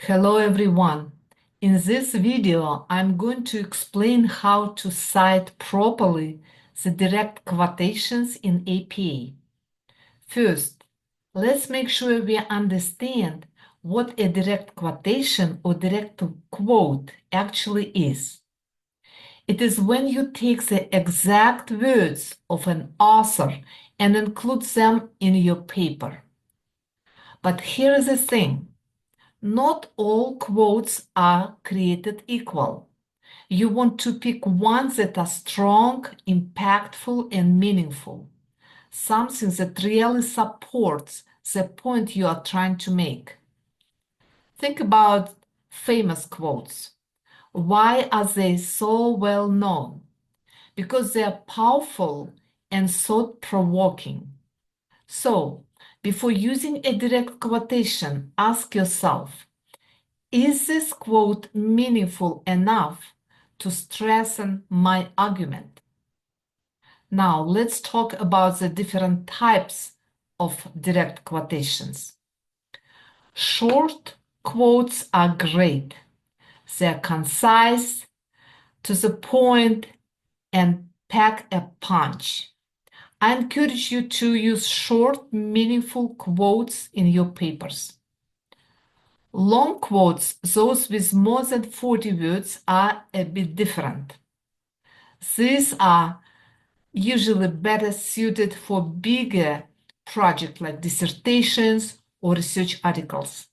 Hello everyone. In this video, I'm going to explain how to cite properly the direct quotations in APA. First, let's make sure we understand what a direct quotation or direct quote actually is. It is when you take the exact words of an author and include them in your paper. But here is the thing. Not all quotes are created equal. You want to pick ones that are strong, impactful, and meaningful. Something that really supports the point you are trying to make. Think about famous quotes. Why are they so well known? Because they are powerful and thought-provoking. So, before using a direct quotation, ask yourself, is this quote meaningful enough to strengthen my argument? Now, let's talk about the different types of direct quotations. Short quotes are great. They're concise, to the point, and pack a punch. I encourage you to use short, meaningful quotes in your papers. Long quotes, those with more than 40 words, are a bit different. These are usually better suited for bigger projects like dissertations or research articles.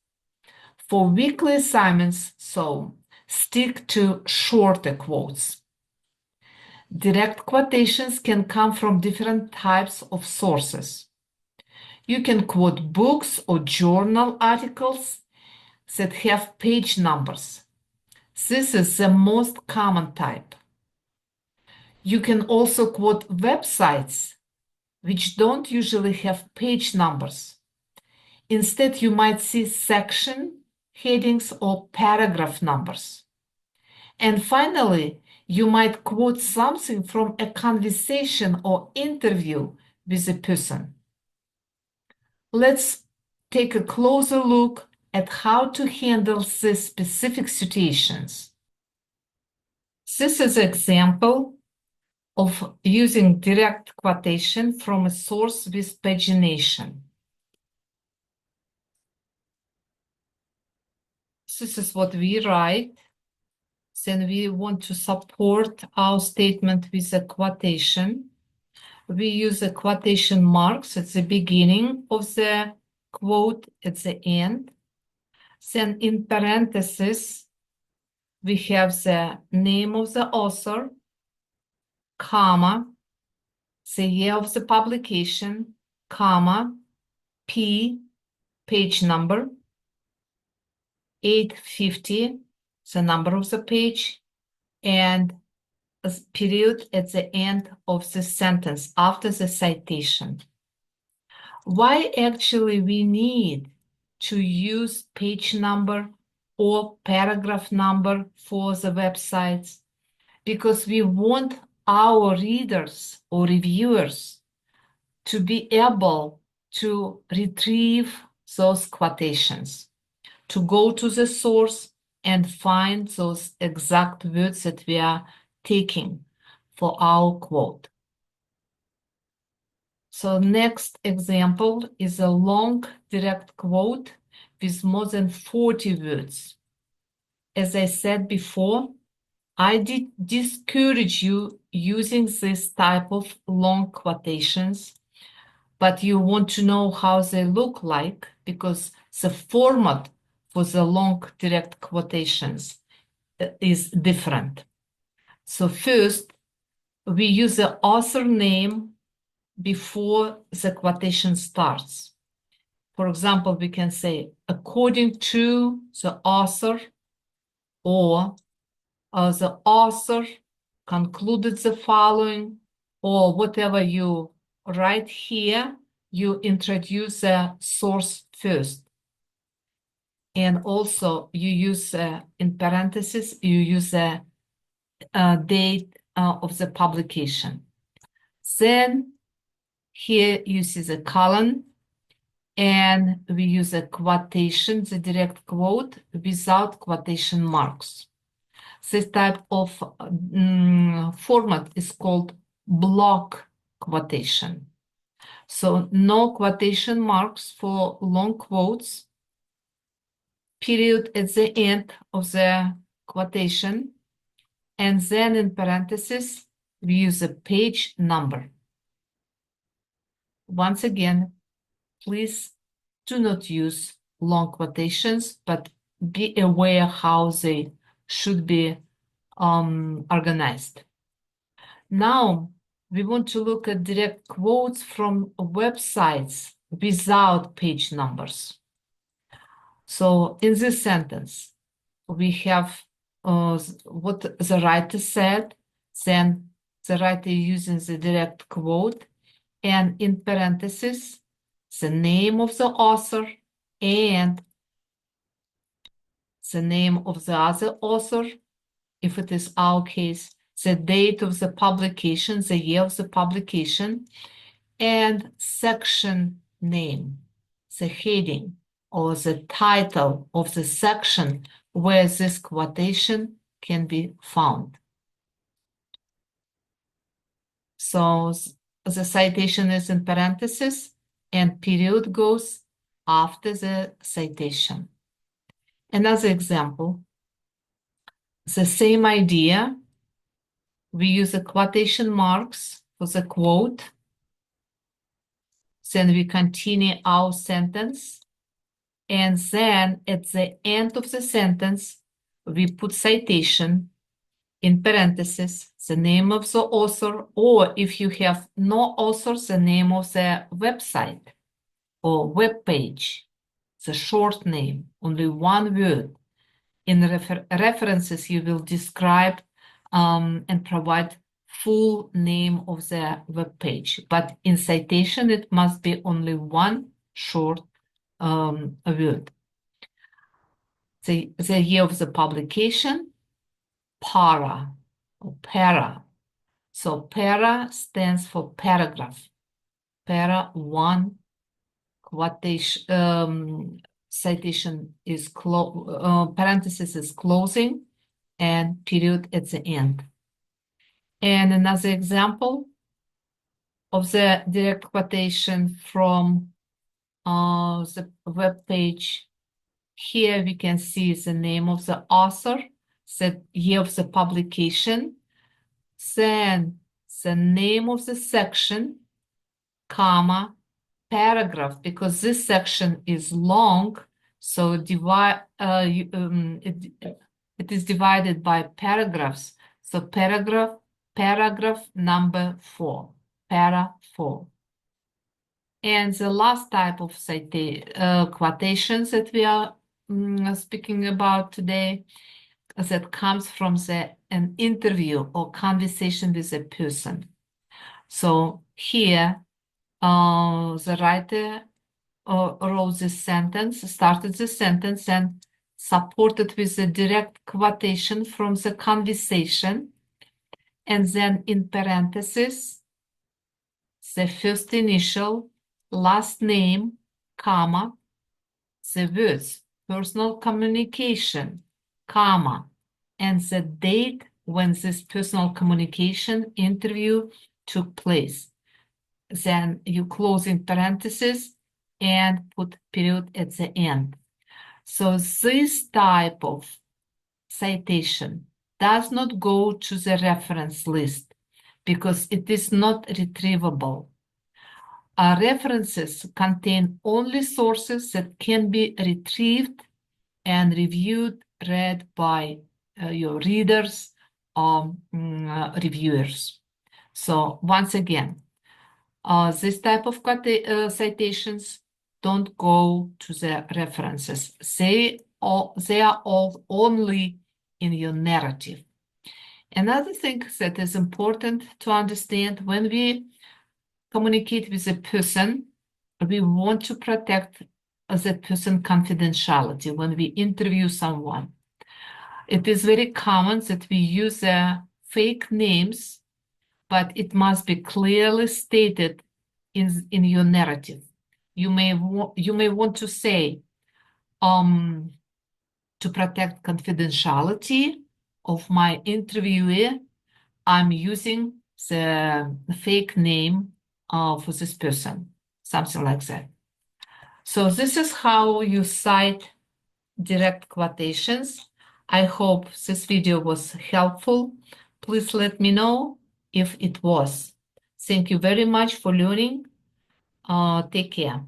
For weekly assignments, so stick to shorter quotes. Direct quotations can come from different types of sources. You can quote books or journal articles that have page numbers. This is the most common type. You can also quote websites, which don't usually have page numbers. Instead, you might see section, headings, or paragraph numbers. And finally, you might quote something from a conversation or interview with a person. Let's take a closer look at how to handle these specific situations. This is an example of using direct quotation from a source with pagination. This is what we write. Then we want to support our statement with a quotation. We use the quotation marks at the beginning of the quote, at the end. Then in parentheses, we have the name of the author, comma, the year of the publication, comma, P, page number, 850, the number of the page, and a period at the end of the sentence after the citation. Why actually we need to use page number or paragraph number for the websites? Because we want our readers or reviewers to be able to retrieve those quotations, to go to the source and find those exact words that we are taking for our quote. So next example is a long direct quote with more than 40 words. As I said before, I did discourage you using this type of long quotations, but you want to know how they look like because the format for the long direct quotations is different. So first, we use the author name before the quotation starts. For example, we can say, according to the author, or the author concluded the following, or whatever you write here, you introduce the source first. And also you use, in parentheses, you use the date of the publication. Then here you see the colon, and we use a quotation, the direct quote, without quotation marks. This type of format is called block quotation. So no quotation marks for long quotes, period at the end of the quotation, and then in parentheses, we use a page number. Once again, please do not use long quotations, but be aware how they should be organized. Now, we want to look at direct quotes from websites without page numbers. So in this sentence, we have what the writer said, then the writer using the direct quote, and in parentheses, the name of the author and the name of the other author, if it is our case, the date of the publication, the year of the publication, and section name, the heading or the title of the section where this quotation can be found. So the citation is in parentheses and period goes after the citation. Another example, the same idea. We use the quotation marks for the quote. Then we continue our sentence. And then at the end of the sentence, we put citation in parentheses, the name of the author, or if you have no author, the name of the website or web page, the short name, only one word. In references, you will describe and provide full name of the web page. But in citation, it must be only one short word. The year of the publication, para or para. So para stands for paragraph. Para one quotation, citation is parenthesis is closing and period at the end. And another example of the direct quotation from the web page. Here we can see the name of the author, the year of the publication, then the name of the section, comma, paragraph, because this section is long, so it is divided by paragraphs. So paragraph number 4, para 4. And the last type of quotations that we are speaking about today, that comes from an interview or conversation with a person. So here, the writer wrote this sentence, started the sentence and supported with a direct quotation from the conversation, and then in parentheses, the first initial, last name, comma, the words, personal communication, comma, and the date when this personal communication interview took place. Then you close in parentheses and put period at the end. So this type of citation does not go to the reference list because it is not retrievable. Our references contain only sources that can be retrieved and read by your readers or reviewers. So once again, this type of citations don't go to the references. They are all only in your narrative. Another thing that is important to understand, when we communicate with a person, we want to protect that person confidentiality when we interview someone. It is very common that we use fake names, but it must be clearly stated in your narrative. you may want to say, to protect confidentiality of my interviewee, I'm using the fake name for this person, something like that. So this is how you cite direct quotations. I hope this video was helpful. Please let me know if it was. Thank you very much for learning. Take care.